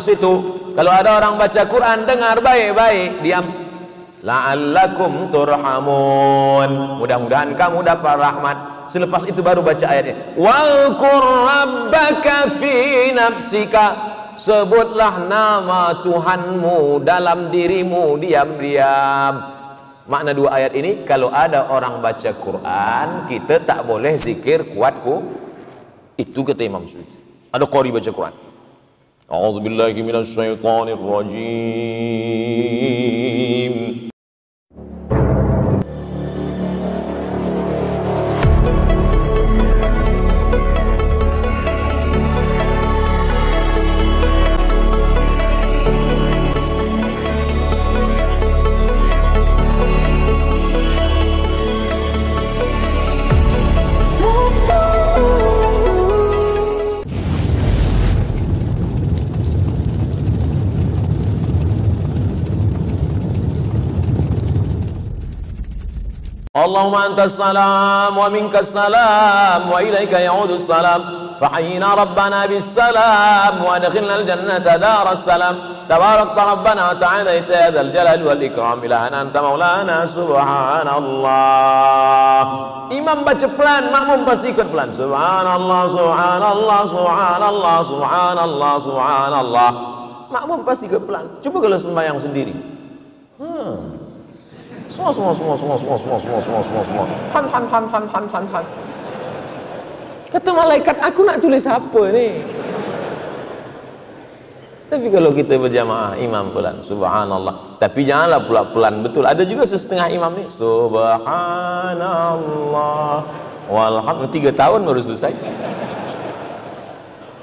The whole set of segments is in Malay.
situ. Kalau ada orang baca Quran, dengar baik-baik, diam. La'allakum turhamun. Mudah-mudahan kamu dapat rahmat. Selepas itu baru baca ayatnya. Wa'kur rabbaka fi nafsika. Sebutlah nama Tuhanmu dalam dirimu diam-diam. Makna dua ayat ini, kalau ada orang baca Quran, kita tak boleh zikir kuatku. Itu kata Imam Suyuti. Ada qari baca Quran. A'udzubillahi minasyaitonir rajim. Allahumma antas salam wa minkas salam wa ilaika ya'udus salam fahayyina rabbana bis salam wa adkhilna al jannata daras salam tabarakta rabbana wa ta'ala ya dzal jalali wal ikram ilahana anta maulana subhanallah. Imam baca pelan, makmum pasti ikut pelan. Subhanallah subhanallah subhanallah subhanallah subhanallah. Makmum pasti ikut pelan. Coba kalau sembahyang sendiri. Semua. Han. Kata malaikat, aku nak tulis apa ni? Tapi kalau kita berjamaah, imam pelan, subhanallah. Tapi janganlah pula pelan betul. Ada juga setengah imam ni, subhanallah walhamdulillah. 3 tahun baru selesai.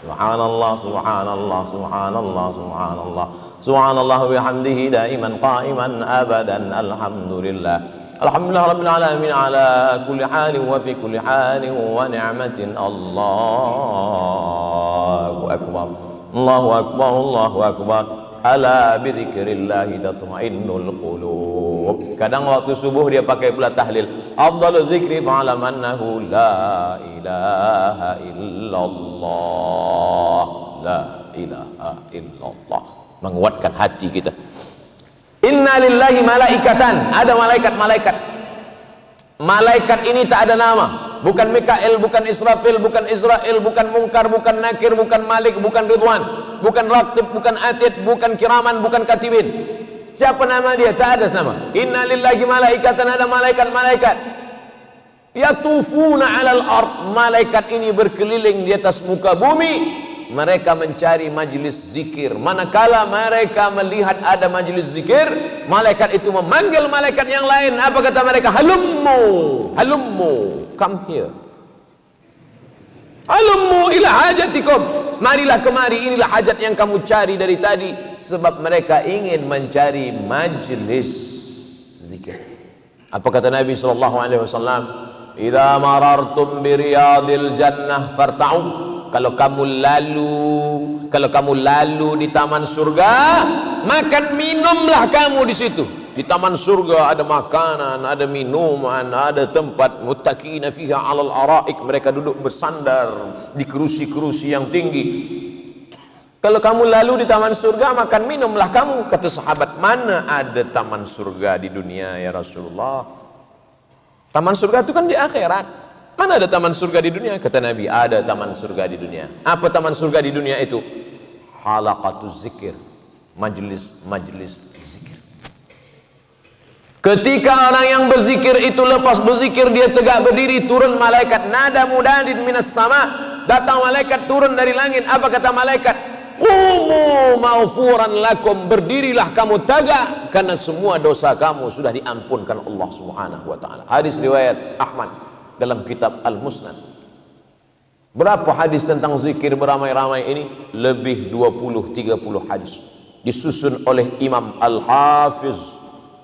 Subhanallah, subhanallah, subhanallah, subhanallah. Subhanallah bihamdihi daiman qa'iman abadan alhamdulillah. Alhamdulillah rabbil alamin ala kulli halin wa fi kulli halin wa ni'matin. Allahu akbar. Allahu akbar. Allahu akbar. Ala bi dzikrillahi tatma'innul qulub. Kadang waktu subuh dia pakai pula tahlil. Afdalul dzikri fa'lam annahu la ilaha illallah. La ilaha illallah. Menguatkan hati kita. Inna lillahi malaikatan. Ada malaikat-malaikat. Malaikat ini tak ada nama. Bukan Mikail, bukan Israfil, bukan Israel, bukan Munkar, bukan Nakir, bukan Malik, bukan Ridwan, bukan Raqib, bukan Atid, bukan Kiraman, bukan Katibin. Siapa nama dia? Tak ada nama. Inna lillahi malaikatan. Ada malaikat-malaikat. Yatufuna alal ard. Malaikat ini berkeliling di atas muka bumi. Mereka mencari majlis zikir. Manakala mereka melihat ada majlis zikir, malaikat itu memanggil malaikat yang lain. Apa kata mereka? Halummu, halummu, come here. Halummu ila hajatikum. Marilah kemari, inilah hajat yang kamu cari dari tadi. Sebab mereka ingin mencari majlis zikir. Apa kata Nabi SAW? Idza marartum bi riyadil jannah farta'u. Kalau kamu lalu di taman surga, makan minumlah kamu di situ. Di taman surga ada makanan, ada minuman, ada tempat muttaqina fiha 'alal araik. Mereka duduk bersandar di kerusi-kerusi yang tinggi. Kalau kamu lalu di taman surga, makan minumlah kamu. Kata sahabat, mana ada taman surga di dunia ya Rasulullah? Taman surga itu kan di akhirat. Mana ada taman surga di dunia? Kata Nabi, ada taman surga di dunia. Apa taman surga di dunia itu? Halaqatuz zikir. Majlis zikir. Ketika orang yang berzikir itu lepas berzikir, dia tegak berdiri, turun malaikat. Nada mudadin minas sama. Datang malaikat turun dari langit. Apa kata malaikat? Qumu ma'furan lakum. Berdirilah kamu tegak, karena semua dosa kamu sudah diampunkan Allah Subhanahu wa taala. Hadis riwayat Ahmad dalam kitab Al-Musnad. Berapa hadis tentang zikir beramai-ramai ini? Lebih 20-30 hadis. Disusun oleh Imam Al-Hafiz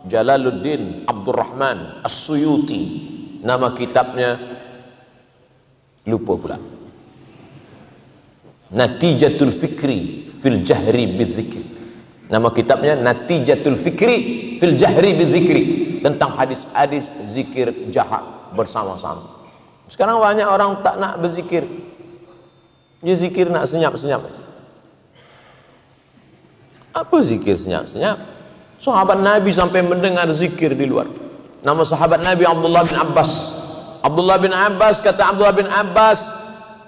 Jalaluddin Abdurrahman As-Suyuti. Nama kitabnya lupa pula. Natijatul Fikri fil Jahri Bidzikri. Nama kitabnya Natijatul Fikri fil Jahri Bidzikri. Tentang hadis-hadis zikir jahat bersama-sama. Sekarang banyak orang tak nak berzikir. Dia zikir nak senyap-senyap. Apa zikir senyap-senyap? Sahabat Nabi sampai mendengar zikir di luar. Nama sahabat Nabi Abdullah bin Abbas. Abdullah bin Abbas, kata Abdullah bin Abbas,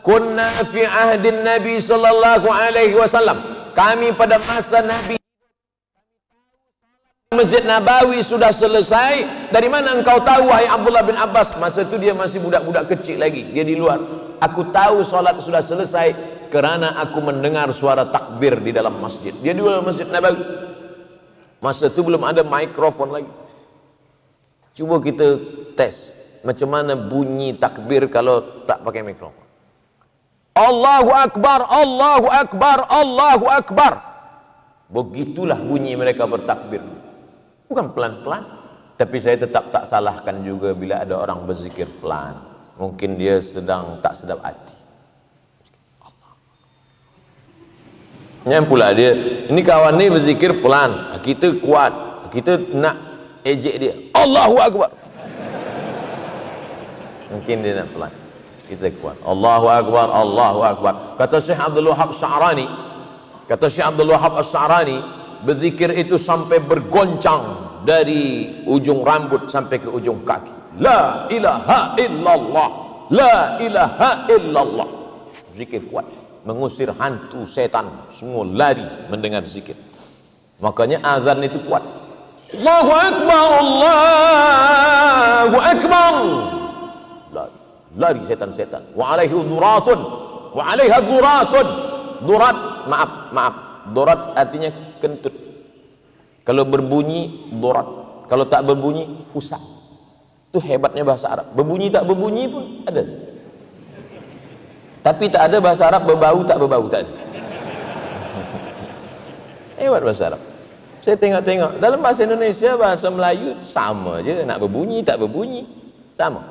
kunna fi ahdin Nabi sallallahu alaihi wasallam. Kami pada masa Nabi Masjid Nabawi sudah selesai. Dari mana engkau tahu wahai Abdullah bin Abbas? Masa itu dia masih budak-budak kecil lagi, dia di luar. Aku tahu solat sudah selesai kerana aku mendengar suara takbir di dalam masjid. Dia di dalam Masjid Nabawi. Masa itu belum ada mikrofon lagi. Cuba kita tes macam mana bunyi takbir kalau tak pakai mikrofon. Allahu Akbar, Allahu Akbar, Allahu Akbar. Begitulah bunyi mereka bertakbir. Bukan pelan-pelan, tapi saya tetap tak salahkan juga bila ada orang berzikir pelan. Mungkin dia sedang tak sedap hati. Yang pula dia, ini kawan ni berzikir pelan, kita kuat, kita nak ejek dia. Allahu Akbar. Mungkin dia nak pelan, kita kuat. Allahu Akbar, Allahu Akbar. Kata Syekh Abdul Wahab Sya'rani, kata Syekh Abdul Wahab Sya'rani, berzikir itu sampai bergoncang dari ujung rambut sampai ke ujung kaki. La ilaha illallah, la ilaha illallah. Zikir kuat, mengusir hantu setan, semua lari mendengar zikir. Makanya azan itu kuat. Allahu Akbar, Allahu Akbar. Lari setan-setan. Wa alaihi duratun, wa alaiha duratun. Durat, maaf, durat artinya kentut. Kalau berbunyi durat, kalau tak berbunyi fusak. Itu hebatnya bahasa Arab. Berbunyi tak berbunyi pun ada. Tapi tak ada bahasa Arab berbau tak berbau, tak ada. Hebat bahasa Arab. Saya tengok-tengok dalam bahasa Indonesia, bahasa Melayu sama je, nak berbunyi tak berbunyi sama.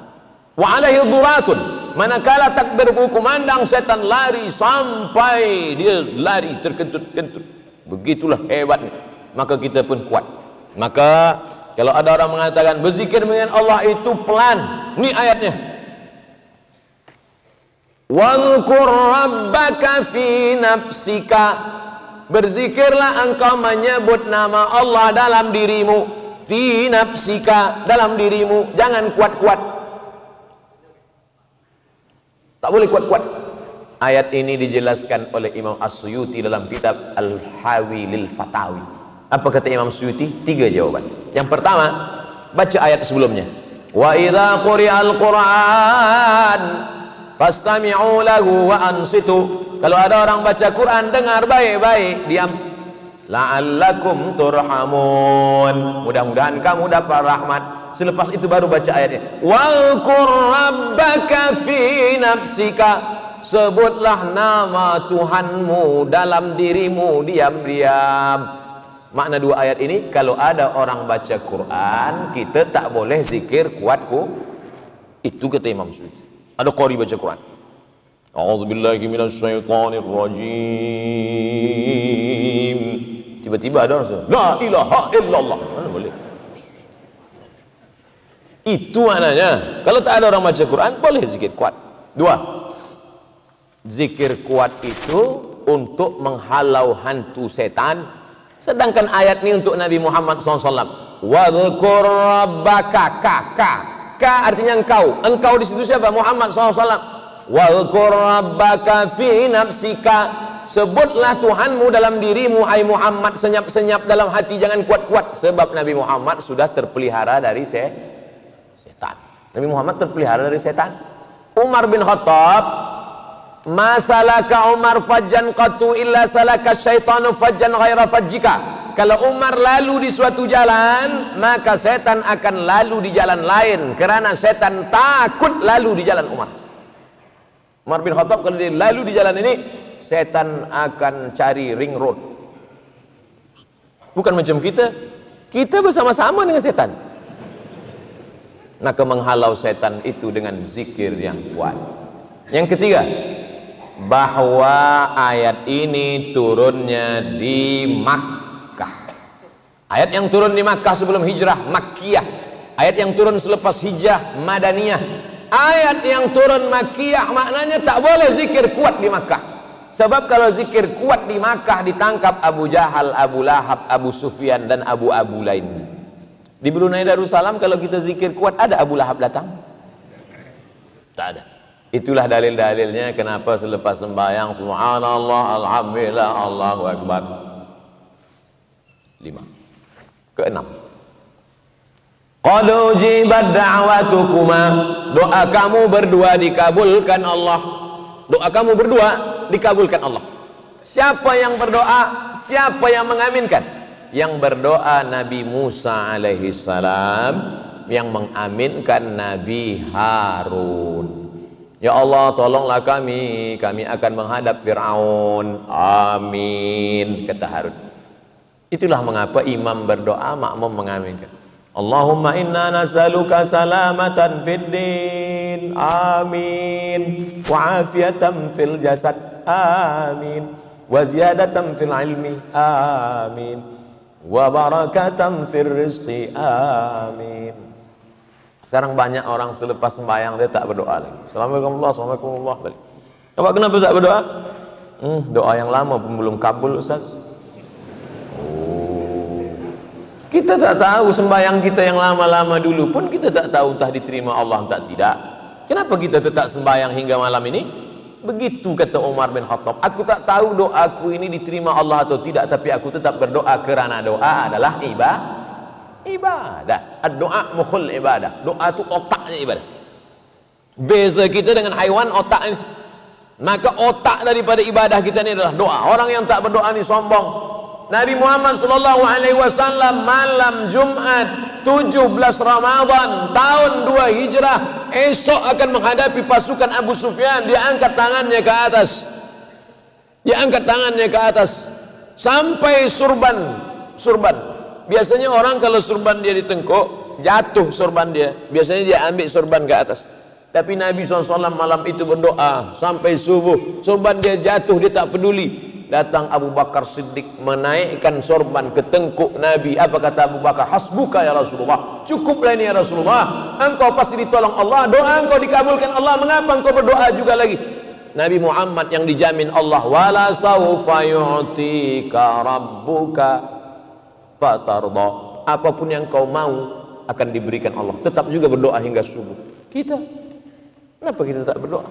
Wa alaihi duratun, manakala takbir berkumandang setan lari sampai dia lari terkentut-kentut. Begitulah hebatnya. Maka kita pun kuat. Maka kalau ada orang mengatakan berzikir dengan Allah itu pelan, ini ayatnya. Wadhkur rabbaka fi nafsika, berzikirlah engkau menyebut nama Allah dalam dirimu. Fi nafsika, dalam dirimu, jangan kuat-kuat. Tak boleh kuat-kuat. Ayat ini dijelaskan oleh Imam As-Suyuti dalam kitab Al-Hawi lil Fatawi. Apa kata Imam Suyuti? 3 jawaban. Yang pertama, baca ayat sebelumnya. Wa idza quri'al Qur'an fastami'u lahu wa ansitu. Kalau ada orang baca Quran, dengar baik-baik, diam. La'allakum turhamun. Mudah-mudahan kamu dapat rahmat. Selepas itu baru baca ayatnya. Wa'kur rabbaka fi nafsika, sebutlah nama Tuhanmu dalam dirimu diam-diam. Makna 2 ayat ini, kalau ada orang baca Quran, kita tak boleh zikir kuatku. Itu kata Imam Suyuti. Ada qari baca Quran, a'udzubillahi minasyaitonir rajim, tiba-tiba ada orang la ilaha illallah, mana boleh. Itu maknanya. Kalau tak ada orang baca Quran, boleh zikir kuat. 2, zikir kuat itu untuk menghalau hantu setan. Sedangkan ayat ini untuk Nabi Muhammad SAW. Wadhkur rabbaka, ka artinya engkau. Engkau di situ siapa? Muhammad SAW. Wadhkur rabbaka fi nafsika, sebutlah Tuhanmu dalam dirimu, hai Muhammad. Senyap-senyap dalam hati, jangan kuat-kuat. Sebab Nabi Muhammad sudah terpelihara dari setan. Nabi Muhammad terpelihara dari setan. Umar bin Khattab, masalaka Umar fajjan qatu illa salaka syaitanu fajjan ghaira fajjika. Kalau Umar lalu di suatu jalan, maka setan akan lalu di jalan lain, kerana setan takut lalu di jalan Umar. Umar bin Khattab kalau dia lalu di jalan ini, setan akan cari ring road. Bukan macam kita bersama-sama dengan setan. Maka menghalau setan itu dengan zikir yang kuat. Yang ketiga, bahwa ayat ini turunnya di Makkah. Ayat yang turun di Makkah sebelum hijrah, Makkiyah. Ayat yang turun selepas hijrah, Madaniyah. Ayat yang turun Makkiyah maknanya tak boleh zikir kuat di Makkah. Sebab kalau zikir kuat di Makkah ditangkap Abu Jahal, Abu Lahab, Abu Sufyan dan Abu lainnya. Di Brunei Darussalam kalau kita zikir kuat, ada Abu Lahab datang? Tak ada. Itulah dalil-dalilnya kenapa selepas sembahyang subhanallah, alhamdulillah, Allahu akbar. 5. Keenam. Qad ujibat da'watukuma. Doa kamu berdua dikabulkan Allah. Doa kamu berdua dikabulkan Allah. Siapa yang berdoa? Siapa yang mengaminkan? Yang berdoa Nabi Musa alaihi salam, yang mengaminkan Nabi Harun. Ya Allah, tolonglah kami akan menghadap Fir'aun. Amin, kata Harun. Itulah mengapa imam berdoa, makmum mengaminkan. Allahumma inna nas'aluka salamatan fid din. Amin. Wa afiatan fil jasad. Amin. Wa ziyadatan fil ilmi. Amin. Wa barakatan fil rizqi. Amin. Sekarang banyak orang selepas sembahyang dia tak berdoa lagi. Assalamualaikum warahmatullahi wabarakatuh. Apa kenapa tak berdoa? Doa yang lama pun belum kabul, Ustaz. Kita tak tahu sembahyang kita yang lama-lama dulu pun kita tak tahu entah diterima Allah entah tidak. Kenapa kita tetap sembahyang hingga malam ini? Begitu kata Umar bin Khattab, aku tak tahu doaku ini diterima Allah atau tidak, tapi aku tetap berdoa kerana doa adalah ibadah. Doa mukhul ibadah. Doa itu otaknya ibadah. Beza kita dengan haiwan otak ini. Maka otak daripada ibadah kita ini adalah doa. Orang yang tak berdoa ini sombong. Nabi Muhammad sallallahu alaihi wasallam malam Jumat 17 Ramadan tahun 2 Hijrah esok akan menghadapi pasukan Abu Sufyan. Dia angkat tangannya ke atas. Sampai surban. Biasanya orang kalau surban dia ditengkuk, jatuh surban dia. Biasanya dia ambil surban ke atas. Tapi Nabi SAW malam itu berdoa sampai subuh. Surban dia jatuh, dia tak peduli. Datang Abu Bakar Siddiq menaikkan sorban ke tengkuk Nabi. Apa kata Abu Bakar? Hasbuka ya Rasulullah. Cukuplah ini ya Rasulullah. Engkau pasti ditolong Allah. Doa engkau dikabulkan Allah. Mengapa engkau berdoa juga lagi? Nabi Muhammad yang dijamin Allah. Wala sawfa yu'tika rabbuka fatarda. Apapun yang kau mau akan diberikan Allah. Tetap juga berdoa hingga subuh. Kita, kenapa kita tak berdoa?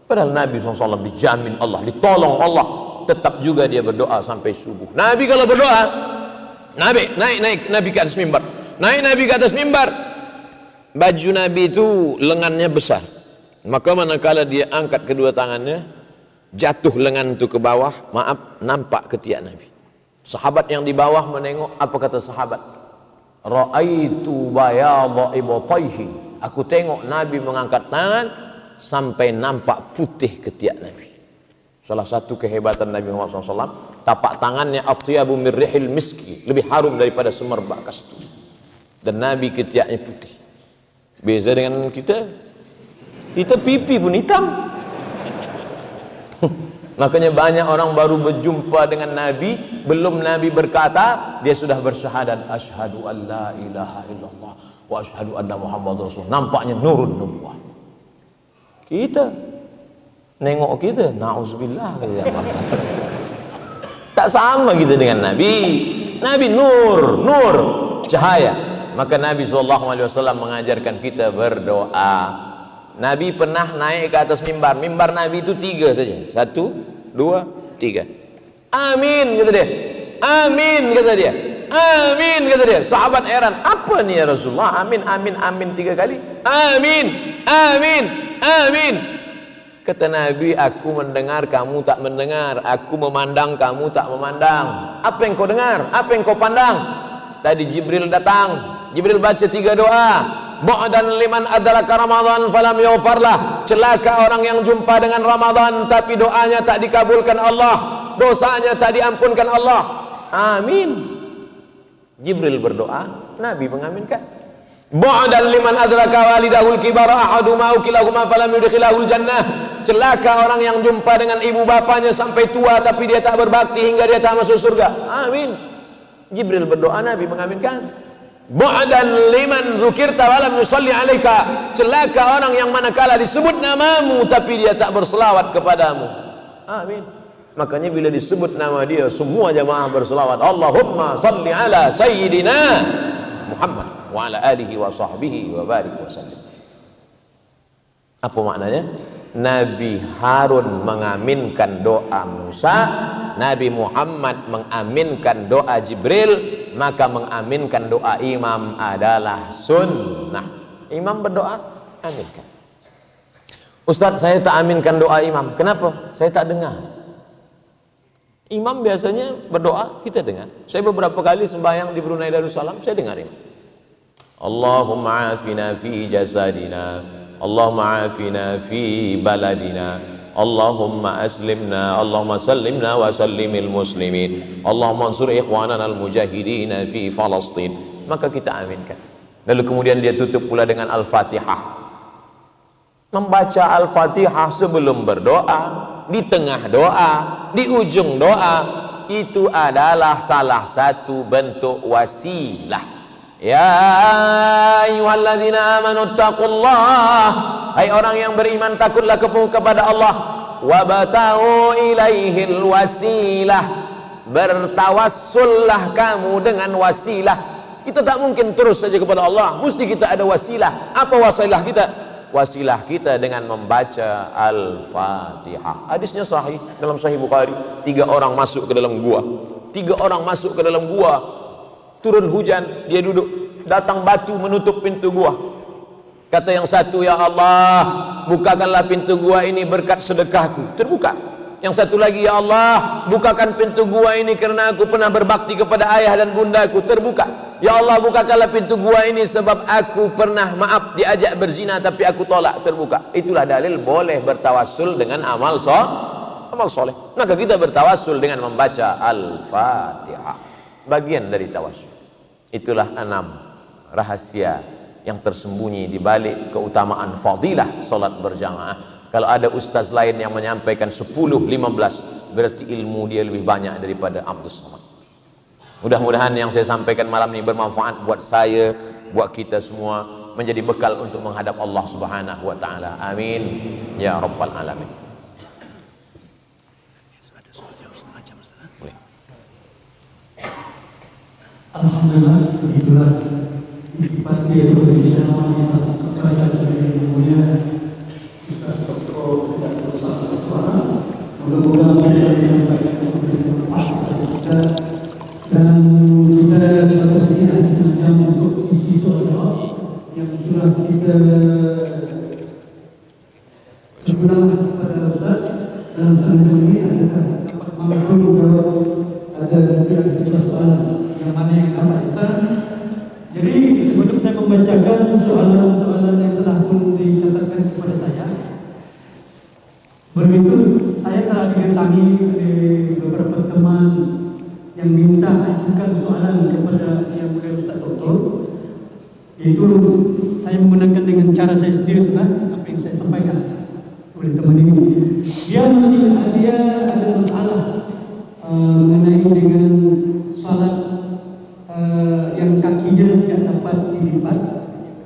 Padahal Nabi SAW dijamin Allah, ditolong Allah. Tetap juga dia berdoa sampai subuh. Nabi kalau berdoa, naik Nabi ke atas mimbar. Nabi ke atas mimbar. Baju Nabi itu lengannya besar. Maka manakala dia angkat kedua tangannya, jatuh lengan itu ke bawah, nampak ketiak Nabi. Sahabat yang di bawah menengok, apa kata sahabat? Ra'aitu bayadha ibtayhi. Aku tengok Nabi mengangkat tangan sampai nampak putih ketiak Nabi. Salah satu kehebatan Nabi Muhammad SAW, tapak tangannya atyabu min rihil miski, lebih harum daripada semerbak kasturi. Dan Nabi ketiaknya putih. Beza dengan kita pipi pun hitam. Makanya banyak orang baru berjumpa dengan Nabi, belum Nabi berkata, dia sudah bersyahadat asyhadu an la ilaha illallah wa asyhadu anna Muhammad Rasul. Nampaknya nurun nubuwah. Kita nengok kita, na'udzubillah, tak sama kita dengan Nabi. Nabi nur, cahaya. Maka Nabi SAW mengajarkan kita berdoa. Nabi pernah naik ke atas mimbar. Mimbar Nabi itu 3 saja. 1, 2, 3. Amin kata dia. Amin kata dia. Amin kata dia. Sahabat heran, apa nih ya Rasulullah? Amin 3 kali. Amin. Kata Nabi, aku mendengar, kamu tak mendengar. Aku memandang, kamu tak memandang. Apa yang kau dengar? Apa yang kau pandang? Tadi Jibril datang. Jibril baca 3 doa. Ba'dan liman adraka Ramadan falam yughfarlah. Celaka orang yang jumpa dengan Ramadan tapi doanya tak dikabulkan Allah. Dosanya tak diampunkan Allah. Amin. Jibril berdoa, Nabi mengaminkan. Ba'dan liman adraka walidahul kibara ahaduma ukilahuma falam yudkhilahul jannah. Celaka orang yang jumpa dengan ibu bapanya sampai tua tapi dia tak berbakti hingga dia tak masuk surga. Amin. Jibril berdoa, Nabi mengaminkan. Ba'dan liman dzukirta wa lam yusalli alaika. Celaka orang yang manakala disebut namamu tapi dia tak berselawat kepadamu. Amin. Makanya bila disebut nama dia, semua jamaah berselawat, Allahumma salli ala sayyidina Muhammad wa ala alihi wa sahbihi wa barik wa sallim. Apa maknanya? Nabi Harun mengaminkan doa Musa, Nabi Muhammad mengaminkan doa Jibril, maka mengaminkan doa imam adalah sunnah. Imam berdoa, aminkan. Ustaz, saya tak aminkan doa imam. Kenapa? Saya tak dengar. Imam biasanya berdoa, kita dengar. Saya beberapa kali sembahyang di Brunei Darussalam, saya dengar imam. Allahumma afina fi jasadina, Allahumma afina fi baladina, Allahumma aslimna, Allahumma sallimna wa sallimil muslimin, Allahumma ansur ikhwanana al-mujahidina fi Falastin. Maka kita aminkan. Lalu kemudian dia tutup pula dengan Al-Fatihah. Membaca Al-Fatihah sebelum berdoa, di tengah doa, di ujung doa, itu adalah salah satu bentuk wasilah. Ya ayyuhalladzina amanu taqullah, hai orang yang beriman, takutlah kepada Allah. Wabtaghu ilaihil wasilah, bertawassullah kamu dengan wasilah. Kita tak mungkin terus saja kepada Allah, mesti kita ada wasilah. Apa wasilah kita? Wasilah kita dengan membaca Al-Fatihah. Hadisnya sahih dalam Sahih Bukhari. 3 orang masuk ke dalam gua. 3 orang masuk ke dalam gua. Turun hujan, dia duduk. Datang batu menutup pintu gua. Kata yang satu, ya Allah, bukakanlah pintu gua ini berkat sedekahku. Terbuka. Yang satu lagi, ya Allah, bukakan pintu gua ini kerana aku pernah berbakti kepada ayah dan bundaku. Terbuka. Ya Allah, bukakanlah pintu gua ini sebab aku pernah, maaf, diajak berzina tapi aku tolak. Terbuka. Itulah dalil boleh bertawassul dengan amal soleh. Maka kita bertawassul dengan membaca Al-Fatihah. Bagian dari tawassul. Itulah 6 rahasia yang tersembunyi di balik keutamaan fadilah solat berjamaah. Kalau ada ustaz lain yang menyampaikan 10, 15, berarti ilmu dia lebih banyak daripada Abdul Somad. Mudah-mudahan yang saya sampaikan malam ini bermanfaat buat saya, buat kita semua, menjadi bekal untuk menghadap Allah Subhanahu wa taala. Amin ya rabbal alamin. Alhamdulillah, itulah intisari dari kondisi zaman yang telah disampaikan oleh Mulia Ustaz Dr. Mudah-mudahan apa yang disampaikan kepada kita, dan kita seharusnya setengah jam untuk isi soal jawab yang sudah kita kegunaan kepada Ustaz dalam setengah jam ini. Adakah dapat mampu jawab, ada mungkin ada 11 soalan yang mana yang dapat Ustaz. Jadi sebelum saya membacakan soalan-soalan yang telah pun dicatatkan kepada saya, begitu saya telah didatangi oleh beberapa teman yang minta ajukan soalan kepada Yang Mulia Ustaz Doktor. Yaitu saya menggunakan dengan cara saya sendiri, Ustaz, apa yang saya sampaikan oleh teman ini. Dia ada masalah mengenai dengan salat yang kakinya tidak dapat dilipat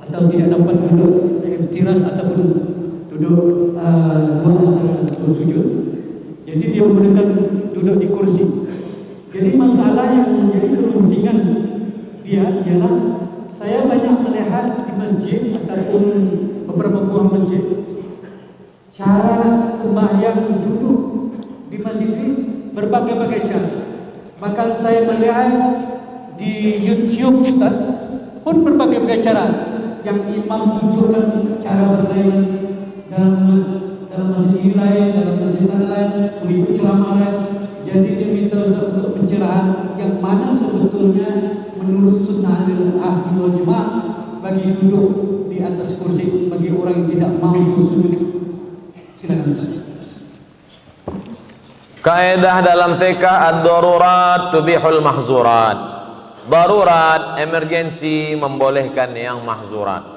atau tidak dapat duduk iftiras ataupun duduk sujud. Jadi dia menggunakan duduk di kursi. Jadi masalah yang menjadi kerusingan dia ialah saya banyak melihat di masjid ataupun beberapa buah masjid, cara sembahyang duduk di masjid ini berbagai-bagai cara. Bahkan saya melihat di YouTube, Ustaz, pun berbagai-bagai cara yang imam tunjukkan cara berlainan dalam masjid ini lain, dalam masjid sana lain, mengikut ceramah lain. Jadi dia minta untuk pencerahan yang mana sebetulnya menurut sunnah ahli wal jamaah bagi duduk di atas kursi bagi orang yang tidak mampu sujud. Silakan Ustaz. Kaidah dalam fiqh ad-darurat tubihul mahzurat. Darurat, emergensi membolehkan yang mahzurat.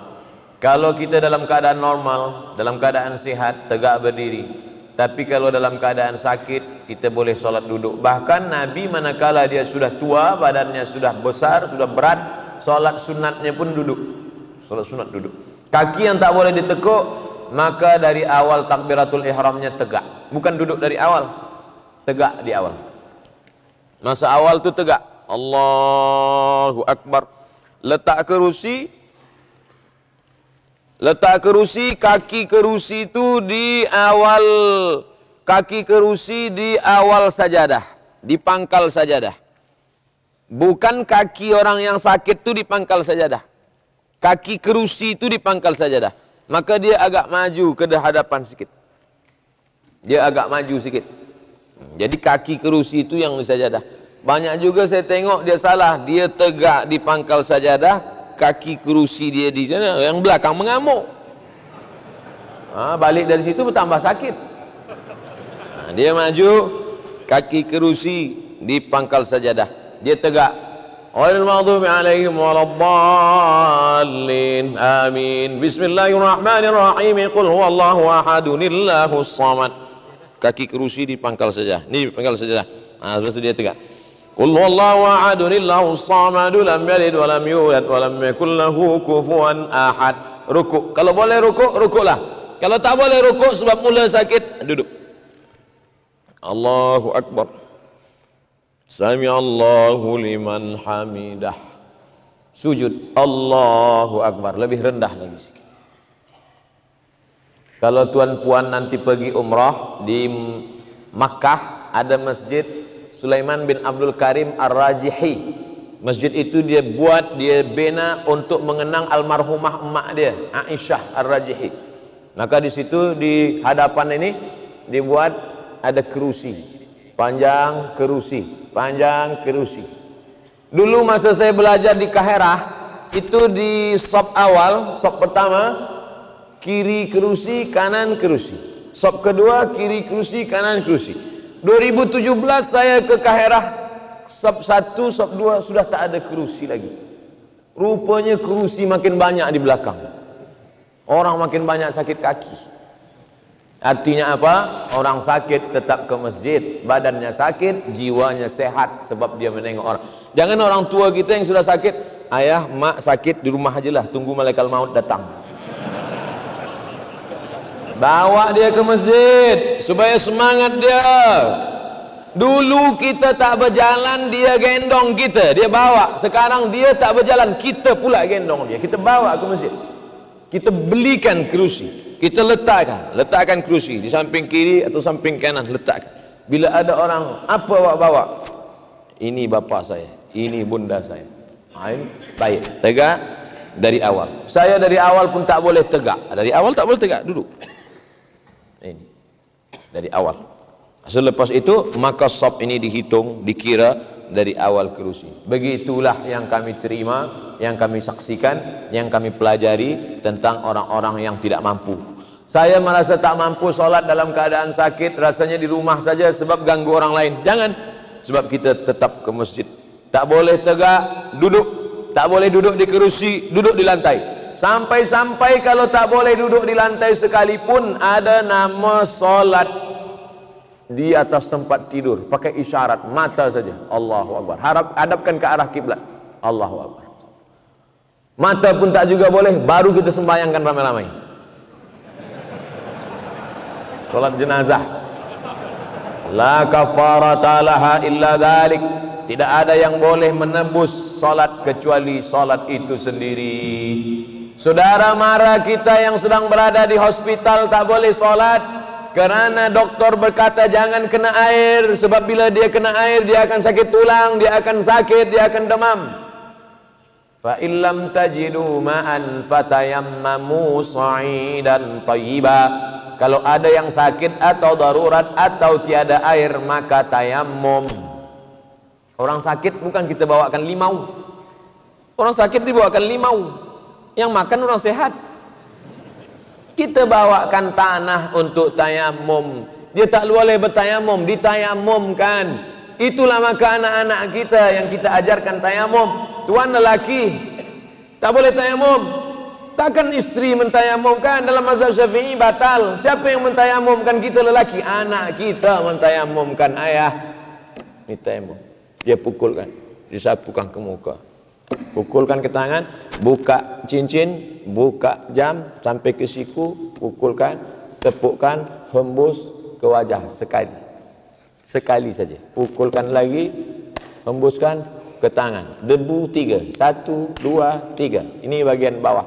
Kalau kita dalam keadaan normal, dalam keadaan sihat, tegak berdiri. Tapi kalau dalam keadaan sakit, kita boleh solat duduk. Bahkan Nabi manakala dia sudah tua, badannya sudah besar, sudah berat, solat sunatnya pun duduk. Solat sunat duduk. Kaki yang tak boleh ditekuk, maka dari awal takbiratul ihramnya tegak. Bukan duduk dari awal. tegak di awal. Masa awal tu tegak. Allahu Akbar. Letak kerusi, kaki kerusi itu di awal, kaki kerusi di awal sajadah, di pangkal sajadah. Bukan kaki orang yang sakit itu di pangkal sajadah. Kaki kerusi itu di pangkal sajadah. Maka dia agak maju ke hadapan sedikit. Dia agak maju sedikit. Jadi kaki kerusi itu yang di sajadah. Banyak juga saya tengok dia salah. Dia tegak di pangkal sajadah, kaki kerusi dia di sana, yang belakang mengamuk. Balik dari situ bertambah sakit. Dia maju, kaki kerusi di pangkal sajadah. Dia tegak. Ghairil maghdubi alaihim waladdallin. Amin. Bismillahirrahmanirrahim. Qul huwallahu ahadunillahus samad. Kaki kerusi di pangkal sajadah. Ini pangkal sajadah. Terus dia tegak. Qul huwallahu ahadunillahus samad. Lam yalid wa lam yulad wa lam yakul lahu kufuwan ahad. Rukuk. Kalau boleh rukuk, rukuklah. Kalau tak boleh rukuk sebab mula sakit, duduk. Allahu Akbar. Sami'allahu liman hamidah. Sujud. Allahu Akbar. Lebih rendah lagi sikit. Kalau tuan puan nanti pergi umrah di Makkah, ada masjid Sulaiman bin Abdul Karim Ar-Rajihi. Masjid itu dia buat, dia bina untuk mengenang almarhumah emak dia, Aisyah Ar-Rajihi. Maka di situ di hadapan ini dibuat ada kerusi, panjang kerusi, panjang kerusi. Dulu masa saya belajar di Kaherah, itu di sop awal, sop pertama, kiri kerusi, kanan kerusi. Sop kedua, kiri kerusi, kanan kerusi. 2017 saya ke Kaherah, sop 1, sop 2 sudah tak ada kerusi lagi. Rupanya kerusi makin banyak di belakang. Orang makin banyak sakit kaki. Artinya apa? Orang sakit tetap ke masjid, badannya sakit, jiwanya sehat sebab dia menengok orang. Jangan orang tua kita yang sudah sakit, ayah, mak sakit di rumah aja lah, tunggu malaikat maut datang. Bawa dia ke masjid supaya semangat dia. Dulu kita tak berjalan, dia gendong kita, dia bawa. Sekarang dia tak berjalan, kita pula gendong dia, kita bawa ke masjid. Kita belikan kerusi, kita letakkan kerusi di samping kiri atau samping kanan, letakkan. Bila ada orang, apa awak bawa? Ini bapa saya, ini bunda saya. Baik, tegak dari awal. Saya dari awal pun tak boleh tegak. Dari awal tak boleh tegak, duduk. Ini dari awal. Selepas itu maka sop ini dihitung, dikira dari awal kerusi. Begitulah yang kami terima, yang kami saksikan, yang kami pelajari tentang orang-orang yang tidak mampu. Saya merasa tak mampu solat dalam keadaan sakit, rasanya di rumah saja sebab ganggu orang lain. Jangan, sebab kita tetap ke masjid. Tak boleh tegak, duduk. Tak boleh duduk di kerusi, duduk di lantai. Sampai-sampai kalau tak boleh duduk di lantai sekalipun, ada nama solat di atas tempat tidur, pakai isyarat mata saja. Allahu Akbar. Hadapkan ke arah kiblat. Allahu Akbar. Mata pun tak juga boleh, baru kita sembahyangkan ramai-ramai. Salat jenazah. La kafarata laha illa dzalik. Tidak ada yang boleh menebus salat kecuali salat itu sendiri. Saudara mara kita yang sedang berada di hospital tak boleh salat kerana doktor berkata jangan kena air, sebab bila dia kena air dia akan sakit tulang, dia akan sakit, dia akan demam. Fa illam tajidu ma'an fatayammamu sa'idan thayyiba. Kalau ada yang sakit atau darurat atau tiada air, maka tayammum. Orang sakit bukan kita bawakan limau. Orang sakit dibawakan limau. Yang makan orang sehat. Kita bawakan tanah untuk tayamum. Dia tak boleh bertayamum, ditayamumkan. Itulah maka anak-anak kita yang kita ajarkan tayamum. Tuan lelaki tak boleh tayamum. Takkan isteri mentayamumkan? Dalam mazhab Syafi'i batal. Siapa yang mentayamumkan? Kita lelaki. Anak kita mentayamumkan. Ayah, ini tayamum. Dia pukulkan, disapukan ke muka, pukulkan ke tangan, buka cincin, buka jam sampai ke siku, pukulkan, tepukkan, hembus ke wajah sekali. Sekali saja. Pukulkan lagi, hembuskan ke tangan. Debu 3. 1, 2, 3. Ini bagian bawah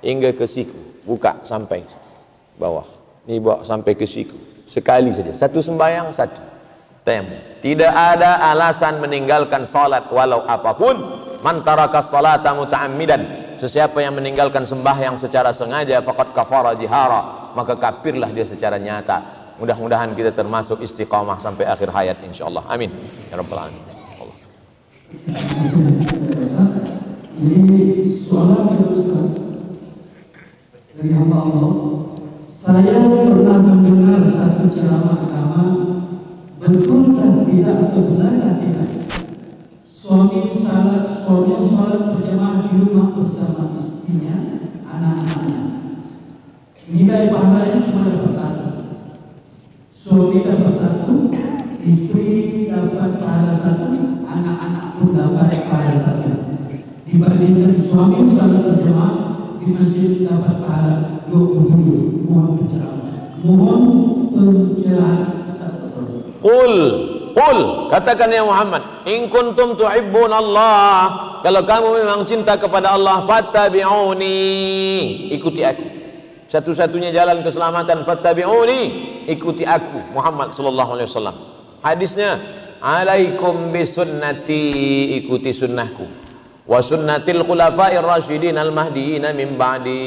hingga ke siku. Buka sampai bawah. Ini bawa sampai ke siku. Sekali saja. Satu sembahyang, satu. Tidak ada alasan meninggalkan salat walau apapun. Man taraka salata muta'ammidan. Sesiapa yang meninggalkan sembahyang secara sengaja faqad kafara jihara, maka kafirlah dia secara nyata. Mudah-mudahan kita termasuk istiqamah sampai akhir hayat insyaallah. Amin ya rabbal alamin. Allah. Ini soalan dari hamba Allah. Saya pernah mendengar satu ceramah agama, betulkah tidak atau benarkah tidak suami salat berjamaah di rumah bersama istrinya, anak-anaknya. Ini dari pahalanya cuma dapat satu. Suami dapat satu, istri dapat pahala satu, anak-anak pun dapat pahala satu. Dibandingkan suami salat berjamaah di masjid dapat pahala 27. Mohon pencerahan. Mohon pencerahan. Qul, katakan ya Muhammad, in kuntum tuhibbunallah, kalau kamu memang cinta kepada Allah, fattabi'uni, ikuti aku. Satu-satunya jalan keselamatan, fattabi'uni, ikuti aku, Muhammad sallallahu alaihi wasallam. Hadisnya, alaikum bisunnati, ikuti sunnahku, wa sunnatil khulafa'ir rasyidin al-mahdiyyin min ba'di,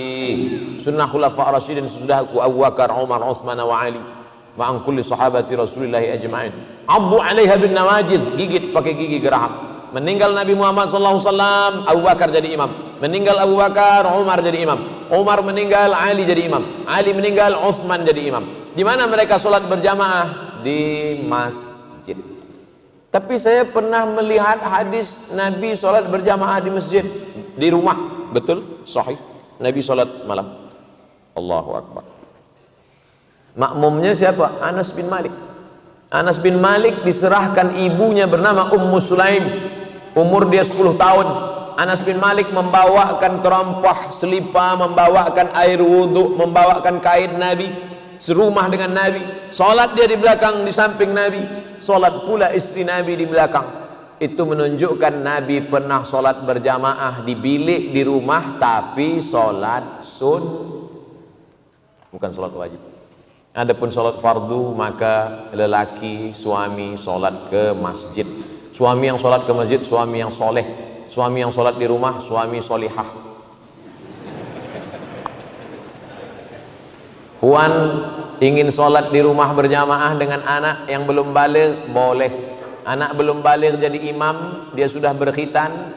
sunnah khulafa' rasyidin sesudahku, Abu Bakar, Umar, Utsman wa Ali, ma'an kulli sahabati Rasulillahi ajma'in. Abdu 'alaiha bin nawajiz, gigit pakai gigi geraham. Meninggal Nabi Muhammad sallallahu alaihi wasallam, Abu Bakar jadi imam. Meninggal Abu Bakar, Umar jadi imam. Umar meninggal, Ali jadi imam. Ali meninggal, Utsman jadi imam. Di mana mereka salat berjamaah? Di masjid. Tapi saya pernah melihat hadis Nabi salat berjamaah di masjid, di rumah. Betul? Sahih. Nabi salat malam. Allahu Akbar. Makmumnya siapa? Anas bin Malik. Anas bin Malik diserahkan ibunya bernama Ummu Sulaim. Umur dia 10 tahun. Anas bin Malik membawakan terompah selipar, membawakan air wudhu, membawakan kain Nabi, serumah dengan Nabi. Salat dia di belakang, di samping Nabi. Salat pula istri Nabi di belakang. Itu menunjukkan Nabi pernah salat berjamaah di bilik di rumah, tapi salat bukan salat wajib. Adapun salat fardu, maka lelaki suami salat ke masjid. Suami yang salat ke masjid, suami yang soleh. Suami yang salat di rumah, suami solihah. Puan ingin salat di rumah berjamaah dengan anak yang belum baligh, boleh. Anak belum baligh jadi imam, dia sudah berkhitan.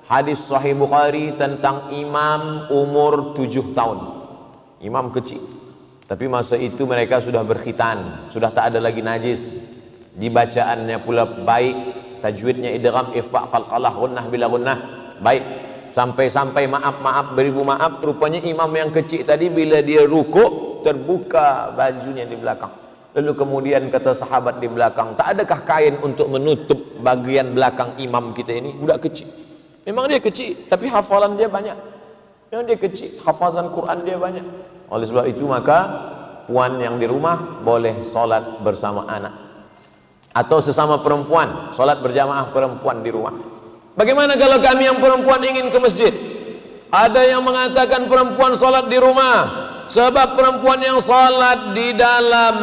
Hadis Sahih Bukhari tentang imam umur 7 tahun. Imam kecil. Tapi masa itu mereka sudah berkhitan, sudah tak ada lagi najis. Dibacaannya pula baik, tajwidnya idgham, ikhfa, qalqalah, gunnah bila gunnah, baik. Sampai-sampai maaf beribu maaf, rupanya imam yang kecil tadi bila dia rukuk terbuka bajunya di belakang. Lalu kemudian kata sahabat di belakang, tak adakah kain untuk menutup bagian belakang imam kita ini? Budak kecil. Memang dia kecil, tapi hafalan dia banyak. Memang dia kecil, hafazan Quran dia banyak. Oleh sebab itu maka puan yang di rumah boleh solat bersama anak, atau sesama perempuan solat berjamaah perempuan di rumah. Bagaimana kalau kami yang perempuan ingin ke masjid? Ada yang mengatakan perempuan solat di rumah, sebab perempuan yang solat di dalam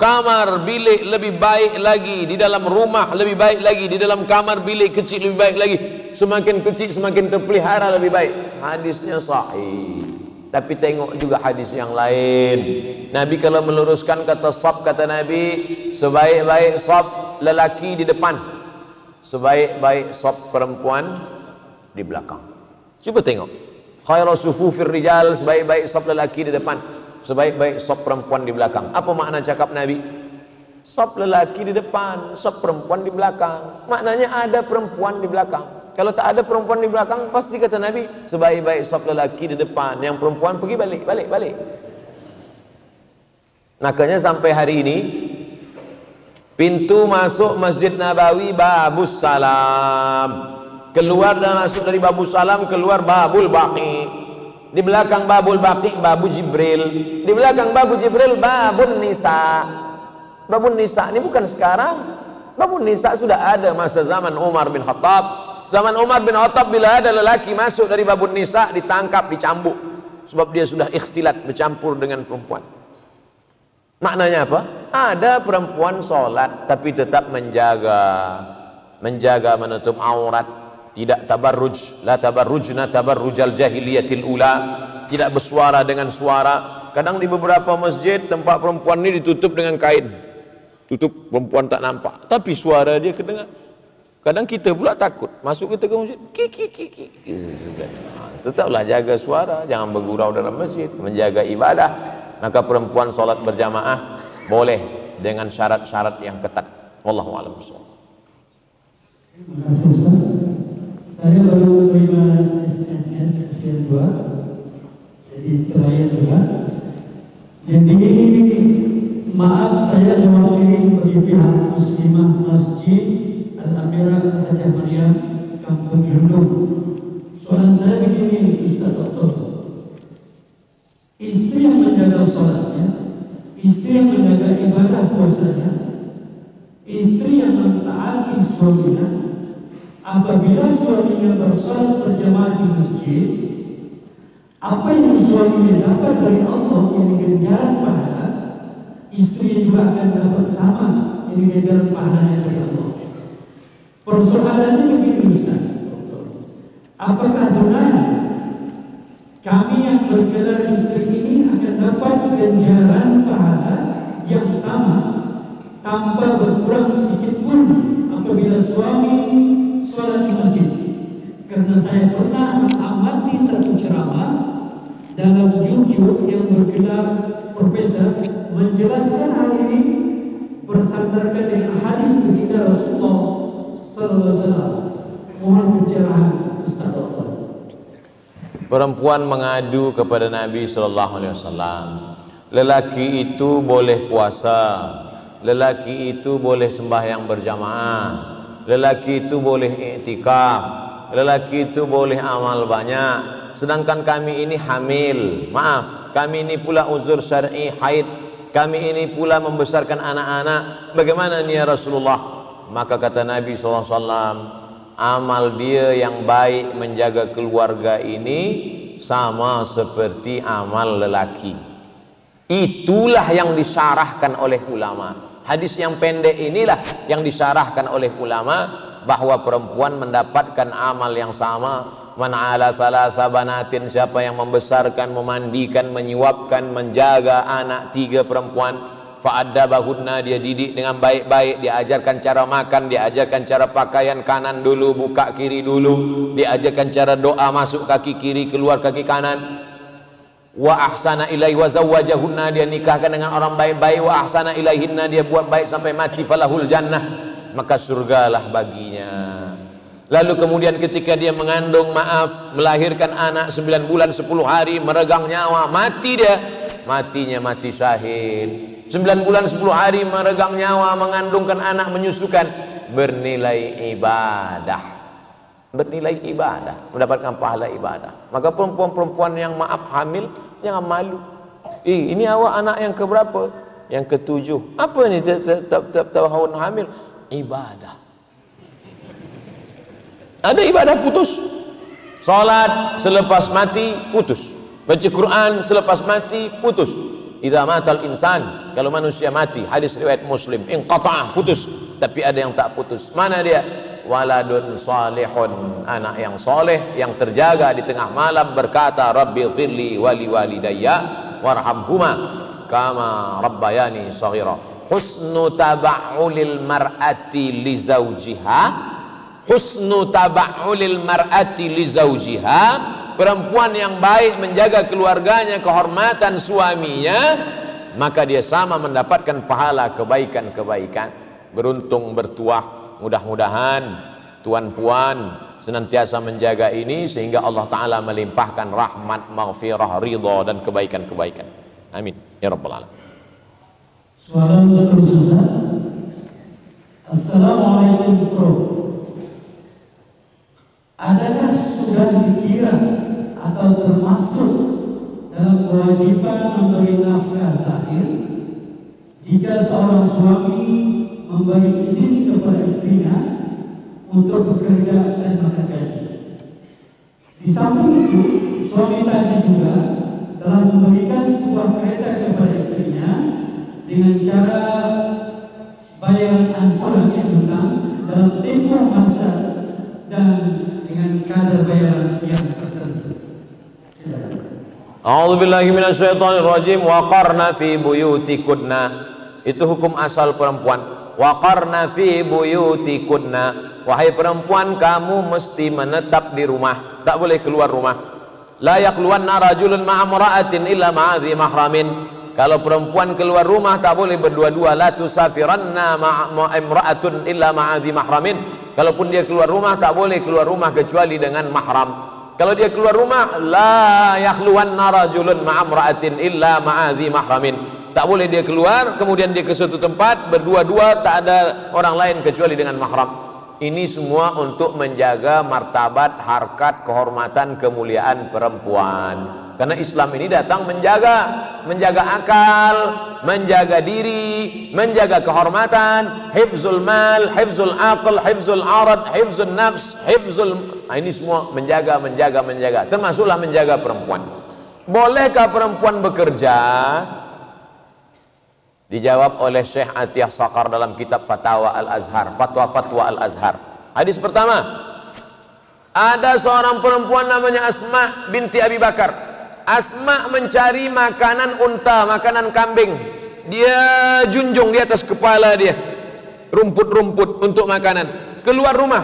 kamar bilik lebih baik lagi, di dalam rumah lebih baik lagi, di dalam kamar bilik kecil lebih baik lagi. Semakin kecil semakin terpelihara lebih baik. Hadisnya sahih. Tapi tengok juga hadis yang lain. Nabi kalau meluruskan kata saf, kata Nabi, sebaik-baik saf lelaki di depan, sebaik-baik saf perempuan di belakang. Coba tengok. Khairus sufufir rijal, sebaik-baik saf lelaki di depan, sebaik-baik saf perempuan di belakang. Apa makna cakap Nabi? Saf lelaki di depan, saf perempuan di belakang. Maknanya ada perempuan di belakang. Kalau tak ada perempuan di belakang, pasti kata Nabi, sebaik-baik saf lelaki di depan, yang perempuan pergi balik. Makanya sampai hari ini, pintu masuk Masjid Nabawi Babus Salam, keluar dan masuk dari Babus Salam, keluar Babul Baqi. Di belakang Babul Baqi, Babu Jibril. Di belakang Babu Jibril, Babun Nisa. Babun nisa ini bukan sekarang. Babun nisa sudah ada masa zaman Umar bin Khattab. Zaman Umar bin Khattab bila ada lelaki masuk dari babun nisa ditangkap, dicambuk. Sebab dia sudah ikhtilat, bercampur dengan perempuan. Maknanya apa? Ada perempuan sholat tapi tetap menjaga menutup aurat, tidak tabarruj, la tabarrujna tabarrujal jahiliyatil ula, tidak bersuara dengan suara. Kadang di beberapa masjid tempat perempuan ini ditutup dengan kain, tutup, perempuan tak nampak, tapi suara dia kedengar. Kadang kita pula takut masuk kita ke masjid, ki. Tetaplah jaga suara, jangan bergurau dalam masjid, menjaga ibadah. Maka perempuan solat berjamaah boleh dengan syarat-syarat yang ketat. Wallahu a'lam bishawab. Terima kasih Ustaz. Saya baru menerima SMS kesian 2, jadi terakhir juga. Jadi maaf saya mewakili bagi pihak muslimah Masjid Al-Amirah Hajah Maryam Kampung Jundung. Soalan saya begini Ustaz Doktor. Istri yang menjaga sholatnya, istri yang menjaga ibadah puasanya, istri yang mentaati suaminya, apabila suaminya bersolat berjamaah di masjid, apa yang suaminya dapat dari Allah yang ganjaran pahala, istri juga akan dapat sama yang ganjaran pahalanya dari Allah. Persoalannya begini Ustaz, apakah benar kami yang bergelar istri ini akan dapat ganjaran pahala yang sama tanpa berkurang sedikit pun apabila suami sholat di masjid? Karena saya pernah mengamati satu ceramah dalam YouTube yang bergelar Profesor menjelaskan hal ini bersandarkan dengan hadis baginda Rasulullah sallallahu alaihi wasallam. Mohon pencerahan Ustaz Doktor. Perempuan mengadu kepada Nabi sallallahu alaihi wasallam. Lelaki itu boleh puasa, lelaki itu boleh sembahyang berjamaah, lelaki itu boleh iktikaf, lelaki itu boleh amal banyak. Sedangkan kami ini hamil, maaf, kami ini pula uzur syar'i haid, kami ini pula membesarkan anak-anak. Bagaimana nih ya Rasulullah? Maka kata Nabi sallallahu alaihi wasallam, amal dia yang baik menjaga keluarga ini sama seperti amal lelaki. Itulah yang disyarahkan oleh ulama. Hadis yang pendek inilah yang disyarahkan oleh ulama, bahwa perempuan mendapatkan amal yang sama. Man ala thalatha banatin, siapa yang membesarkan, memandikan, menyuapkan, menjaga anak 3 perempuan, fa'addabahunna, dia didik dengan baik-baik, diajarkan cara makan, diajarkan cara pakaian, kanan dulu, buka kiri dulu, diajarkan cara doa, masuk kaki kiri, keluar kaki kanan. Wa ahsana ilaihi wa zawwajahunna, dia nikahkan dengan orang baik-baik, wa ahsana ilaihinna, dia buat baik sampai mati, falahul jannah, maka surgalah baginya. Lalu kemudian ketika dia mengandung, maaf, melahirkan anak 9 bulan 10 hari, meregang nyawa, mati dia, matinya mati syahid. 9 bulan 10 hari meregang nyawa, mengandungkan anak, menyusukan, bernilai ibadah, bernilai ibadah, mendapatkan pahala ibadah. Maka perempuan-perempuan yang maaf hamil, jangan malu. Ini awak anak yang keberapa? Yang ke-7. Apa ini tahun hamil? Ibadah. Ada ibadah putus. Salat selepas mati putus. Baca Quran selepas mati putus. Idza matal insan, kalau manusia mati, hadis riwayat Muslim, inqata'ah, putus. Tapi ada yang tak putus. Mana dia? Waladun salihun, anak yang soleh yang terjaga di tengah malam berkata, Rabbi firli wali walidayya warhamhuma kama rabbayani shaghira. Husnu taba'ulil mar'ati li zawjiha, husnu taba'ulil mar'ati li zawjiha, perempuan yang baik menjaga keluarganya, kehormatan suaminya, maka dia sama mendapatkan pahala kebaikan-kebaikan. Beruntung bertuah. Mudah-mudahan tuan-puan senantiasa menjaga ini sehingga Allah Ta'ala melimpahkan rahmat, maghfirah, ridha dan kebaikan-kebaikan. Amin ya rabbal alamin. Soalan seterusnya. Assalamualaikum Prof. Adakah sudah dikira atau termasuk dalam kewajiban memberi nafkah zahir jika seorang suami memberi izin kepada istrinya untuk bekerja dan makan gaji. Di samping itu, suami tadi juga telah memberikan sebuah kereta kepada istrinya dengan cara bayaran angsuran yang hutang dalam tempoh masa dan dengan kadar bayaran yang tertentu. A'udzubillahi minasyaitonirrajim. Waqarna fi buyutikunna. Itu hukum asal perempuan. Waqarna fi buyutikunna. Wahai perempuan, kamu mesti menetap di rumah, tak boleh keluar rumah. La yaqluwanna rajulun ma'a imra'atin illa ma'a dhi mahramin. Kalau perempuan keluar rumah tak boleh berdua-dua. La tusafiranna ma'a imra'atun illa ma'a dhi mahramin. Kalaupun dia keluar rumah tak boleh keluar rumah kecuali dengan mahram. Kalau dia keluar rumah, la yakhluwanna rajulun ma'a imra'atin illa ma'a dhi mahramin. Tak boleh dia keluar kemudian dia ke suatu tempat berdua-dua, tak ada orang lain kecuali dengan mahram. Ini semua untuk menjaga martabat, harkat, kehormatan, kemuliaan perempuan. Karena Islam ini datang menjaga akal, menjaga diri, menjaga kehormatan, hifzul mal, hifzul aql, hifzul arad, hifzul nafs, nah, ini semua menjaga. Termasuklah menjaga perempuan. Bolehkah perempuan bekerja? Dijawab oleh Syekh Atiyah Saqar dalam kitab Fatwa Al-Azhar. Hadis pertama, ada seorang perempuan namanya Asma binti Abi Bakar. Asma mencari makanan unta, makanan kambing. Dia junjung di atas kepala dia rumput-rumput untuk makanan. Keluar rumah,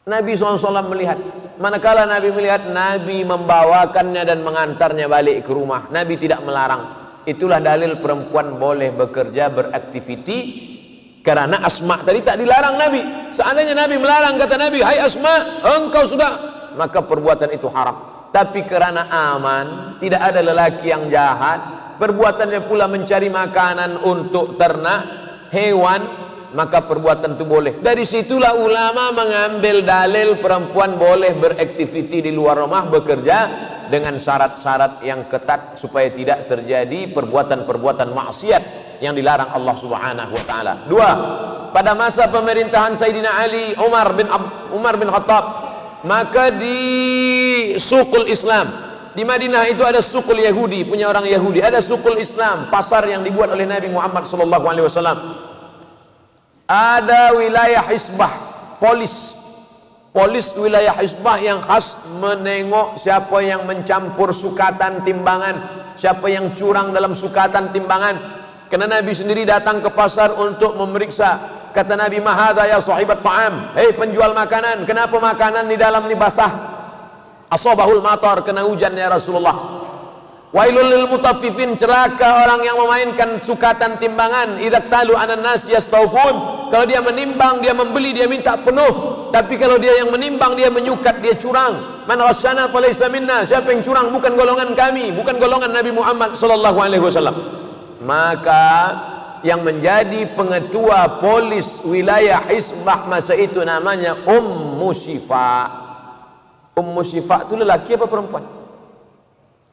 Nabi SAW melihat. Manakala Nabi melihat, Nabi membawakannya dan mengantarnya balik ke rumah. Nabi tidak melarang. Itulah dalil perempuan boleh bekerja, beraktiviti. Karena Asma tadi tak dilarang Nabi. Seandainya Nabi melarang, kata Nabi, hai Asma, engkau sudah, maka perbuatan itu haram. Tapi karena aman, tidak ada lelaki yang jahat, perbuatannya pula mencari makanan untuk ternak, hewan, maka perbuatan itu boleh. Dari situlah ulama mengambil dalil perempuan boleh beraktiviti di luar rumah, bekerja dengan syarat-syarat yang ketat supaya tidak terjadi perbuatan-perbuatan maksiat yang dilarang Allah Subhanahu wa taala. Dua, pada masa pemerintahan Sayyidina Ali, Umar bin Khattab, maka di Suqul Islam di Madinah itu ada Suqul Yahudi, punya orang Yahudi, ada Suqul Islam, pasar yang dibuat oleh Nabi Muhammad SAW. Ada wilayah hisbah, polis wilayah hisbah yang khas menengok siapa yang mencampur sukatan timbangan, siapa yang curang dalam sukatan timbangan. Karena Nabi sendiri datang ke pasar untuk memeriksa. Kata Nabi, mahadha ya sahibat ta'am, hei penjual makanan, kenapa makanan di dalam ini basah? Asabahul matar, kena hujan ya Rasulullah. Wailul lil mutaffifin, celaka orang yang memainkan sukatan timbangan. Idza talu anan nas yastawfun, kalau dia menimbang, dia membeli, dia minta penuh. Tapi kalau dia yang menimbang, dia menyukat, dia curang. Man rasyana falaysa minna, siapa yang curang bukan golongan kami, bukan golongan Nabi Muhammad sallallahu alaihi wasallam. Maka yang menjadi pengetua polis wilayah hisbah masa itu namanya Ummu Syifa. Ummu Syifa itu lelaki apa perempuan?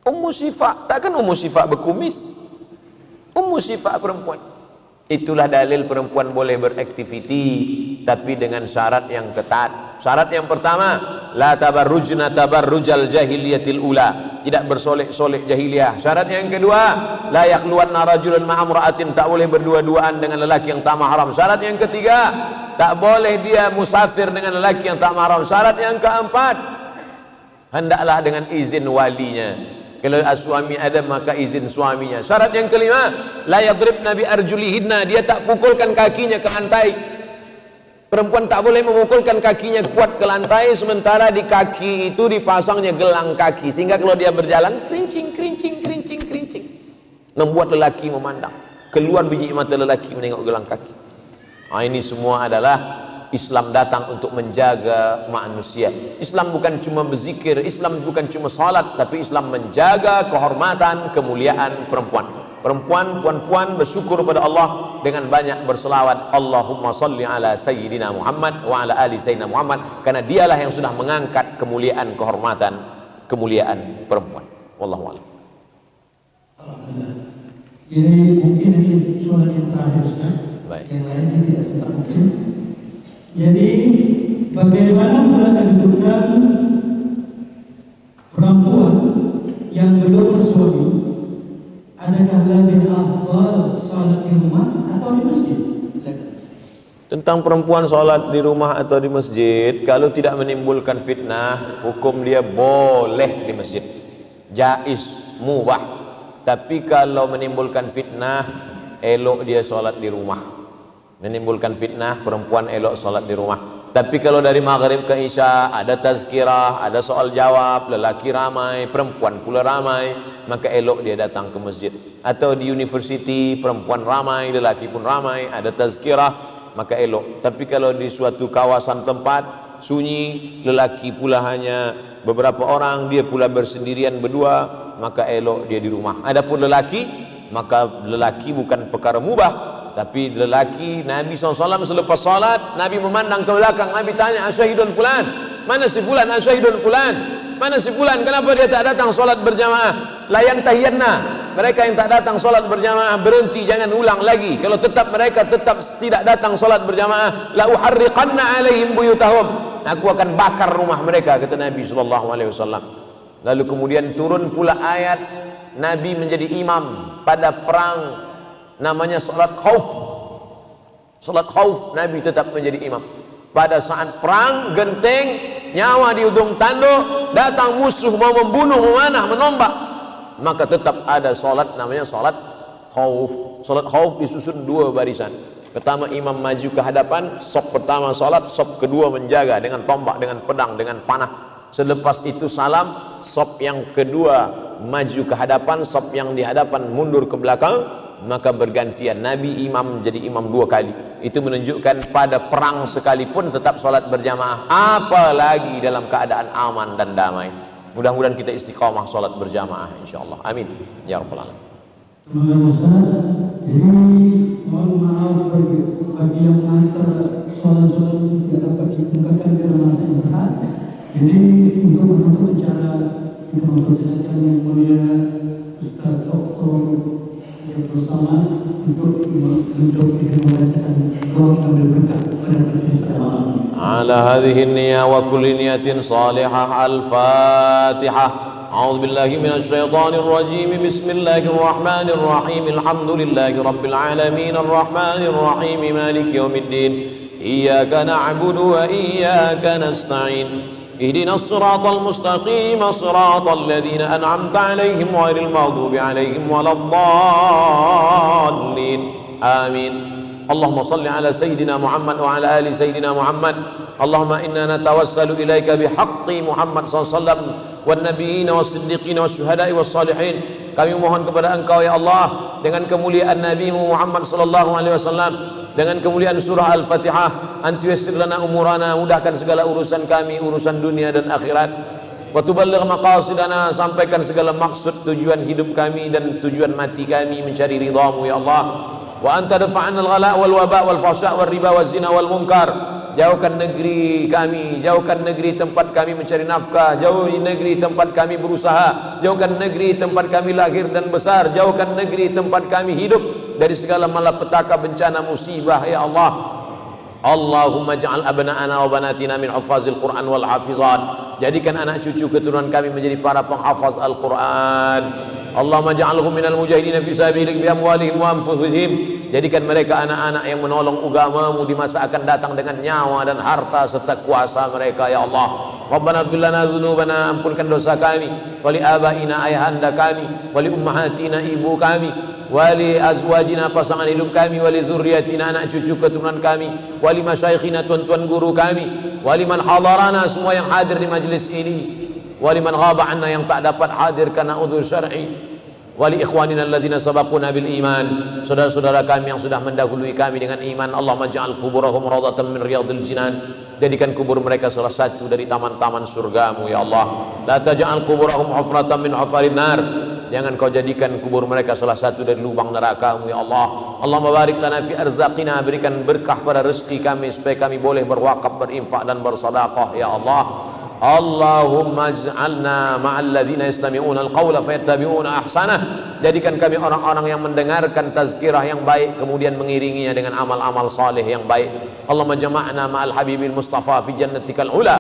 Ummu Syifa, takkan Ummu Syifa berkumis? Ummu Syifa perempuan. Itulah dalil perempuan boleh beraktiviti, tapi dengan syarat yang ketat. Syarat yang pertama, la tabarrujna tabarrujal jahiliyatil ula, tidak bersolek-solek jahiliyah. Syarat yang kedua, la yakhluwanna rajulun ma'a imra'atin, tak boleh berdua-duaan dengan lelaki yang tak mahram. Syarat yang ketiga, tak boleh dia musafir dengan lelaki yang tak mahram. Syarat yang keempat, hendaklah dengan izin walinya. Kalau suami ada maka izin suaminya. Syarat yang kelima, la yadribna bi arjulihinna, dia tak pukulkan kakinya ke lantai. Perempuan tak boleh memukulkan kakinya kuat ke lantai sementara di kaki itu dipasangnya gelang kaki, sehingga kalau dia berjalan kerincing, membuat lelaki memandang. Keluar biji mata lelaki menengok gelang kaki. Nah, ini semua adalah Islam datang untuk menjaga manusia. Islam bukan cuma berzikir, Islam bukan cuma salat, tapi Islam menjaga kehormatan, kemuliaan perempuan. Puan-puan bersyukur pada Allah dengan banyak berselawat, Allahumma salli ala Sayyidina Muhammad wa ala ali Sayyidina Muhammad, karena dialah yang sudah mengangkat kemuliaan, kehormatan, kemuliaan perempuan. Wallahu a'lam. Alhamdulillah. Jadi mungkin ini soalan yang terakhir Ustaz. Baik. Yang lainnya tidak sempat mungkin. Jadi bagaimana pula kedudukan perempuan yang belum bersuami? Adakah lebih afdal salat di rumah atau di masjid? Tentang perempuan sholat di rumah atau di masjid, kalau tidak menimbulkan fitnah, hukum dia boleh di masjid, jaiz, mubah. Tapi kalau menimbulkan fitnah, elok dia sholat di rumah. Menimbulkan fitnah, perempuan elok sholat di rumah. Tapi kalau dari maghrib ke isya ada tazkirah, ada soal jawab, lelaki ramai, perempuan pula ramai, maka elok dia datang ke masjid. Atau di university, perempuan ramai, lelaki pun ramai, ada tazkirah, maka elok. Tapi kalau di suatu kawasan tempat sunyi, lelaki pula hanya beberapa orang, dia pula bersendirian berdua, maka elok dia di rumah. Adapun lelaki, maka lelaki bukan perkara mubah, tapi lelaki, Nabi SAW selepas salat, Nabi memandang ke belakang, Nabi tanya, asyahidun fulan, mana si fulan, asyahidun fulan, mana si fulan, kenapa dia tak datang salat berjamaah? Layan tahiyanna. Mereka yang tak datang solat berjamaah berhenti, jangan ulang lagi. Kalau tetap mereka tetap tidak datang solat berjamaah, la uharriqanna alaihim buyutahum, aku akan bakar rumah mereka, kata Nabi SAW. Lalu kemudian turun pula ayat, Nabi menjadi imam pada perang namanya salat khauf. Salat khauf, Nabi tetap menjadi imam. Pada saat perang genteng, nyawa di ujung tanduk, datang musuh mau membunuh, memanah, menombak, maka tetap ada solat namanya solat khauf. Solat khauf disusun dua barisan. Pertama imam maju ke hadapan, sop pertama solat, sop kedua menjaga dengan tombak, dengan pedang, dengan panah. Selepas itu salam, sop yang kedua maju ke hadapan, sop yang di hadapan mundur ke belakang, maka bergantian. Nabi imam jadi imam dua kali. Itu menunjukkan pada perang sekalipun tetap solat berjamaah, apalagi dalam keadaan aman dan damai. Mudah-mudahan kita istiqamah salat berjamaah insyaallah. Amin ya rabbal alamin. Terima kasih Ustaz. Jadi mohon maaf bagi yang mengantar soal-soal tidak dapat diungkapkan karena masih berat. Jadi untuk menutup acara kita mempersilakan yang mulia Ustaz Dr. bersama untuk membacakan doa ambil berkah pada persiapan. على هذه النية وكل نية صالحة. الفاتحة. أعوذ بالله من الشيطان الرجيم. بسم الله الرحمن الرحيم. الحمد لله رب العالمين الرحمن الرحيم مالك يوم الدين. إياك نعبد وإياك نستعين. اهدنا الصراط المستقيم صراط الذين أنعمت عليهم غير المغضوب عليهم ولا الضالين. آمين. اللهم صل على سيدنا محمد وعلى آل سيدنا محمد. اللهم إنا نتوسل إليك بحق محمد صلى الله عليه وسلم والنبيين والصديقين والشهداء والصالحين. Kami mohon kepada Engkau ya Allah dengan kemuliaan Nabi Muhammad sallallahu alaihi wasallam, dengan kemuliaan surah Al-Fatihah, antu yassir lana umurana, mudahkan segala urusan kami, urusan dunia dan akhirat. Wa tuballigh maqasidana, sampaikan segala maksud tujuan hidup kami dan tujuan mati kami mencari ridha-Mu ya Allah. Wa anta dafa'an al-ghala wal waba wal fahsya wal riba wal zina wal munkar. Jauhkan negeri kami, jauhkan negeri tempat kami mencari nafkah, jauhi negeri tempat kami berusaha, jauhkan negeri tempat kami lahir dan besar, jauhkan negeri tempat kami hidup dari segala malapetaka, bencana, musibah ya Allah. Allahumma ja'al abna'ana wa banatina min hafazil Qur'an wal hafizat. Jadikan anak cucu keturunan kami menjadi para penghafaz Al-Quran. Allahumma ja'alhum minal mujahidina fi sabilik bi amwalihim wa anfusihim. Jadikan mereka anak-anak yang menolong agama-Mu di masa akan datang dengan nyawa dan harta serta kuasa mereka ya Allah. Rabbana ighfir lana dzunubana, ampunkan dosa kami, wali abaina, ayahanda kami, wali ummahatina, ibu kami, wali azwajina, pasangan hidup kami, wali zurriyatina, anak cucu keturunan kami, wali masyayikhina, tuan-tuan guru kami, wali man hadarana, semua yang hadir di majlis ini, wali man ghaba anna, yang tak dapat hadir karena uzur syar'i, wali ikhwanina alladzina sabaquna bil iman, saudara-saudara kami yang sudah mendahului kami dengan iman. Allahumma ja'al kuburahum rawdatan min riyadil jinan. Jadikan kubur mereka salah satu dari taman-taman surga-Mu ya Allah. La taj'al kuburahum hufratan min hufarin nar. Jangan Kau jadikan kubur mereka salah satu dari lubang neraka-Mu ya Allah. Allahumma barik lana fi arzaqina, berikan berkah pada rezeki kami supaya kami boleh berwakaf, berinfak dan bersedekah ya Allah. Allahumma ij'alna ma'al ladzina yastami'una al-qawla fayattabi'una ahsanah. jadikan kami orang-orang yang mendengarkan tazkirah yang baik kemudian mengiringinya dengan amal-amal saleh yang baik. Allahumma jama'na ma'al habibil mustafa fi jannatikal ula.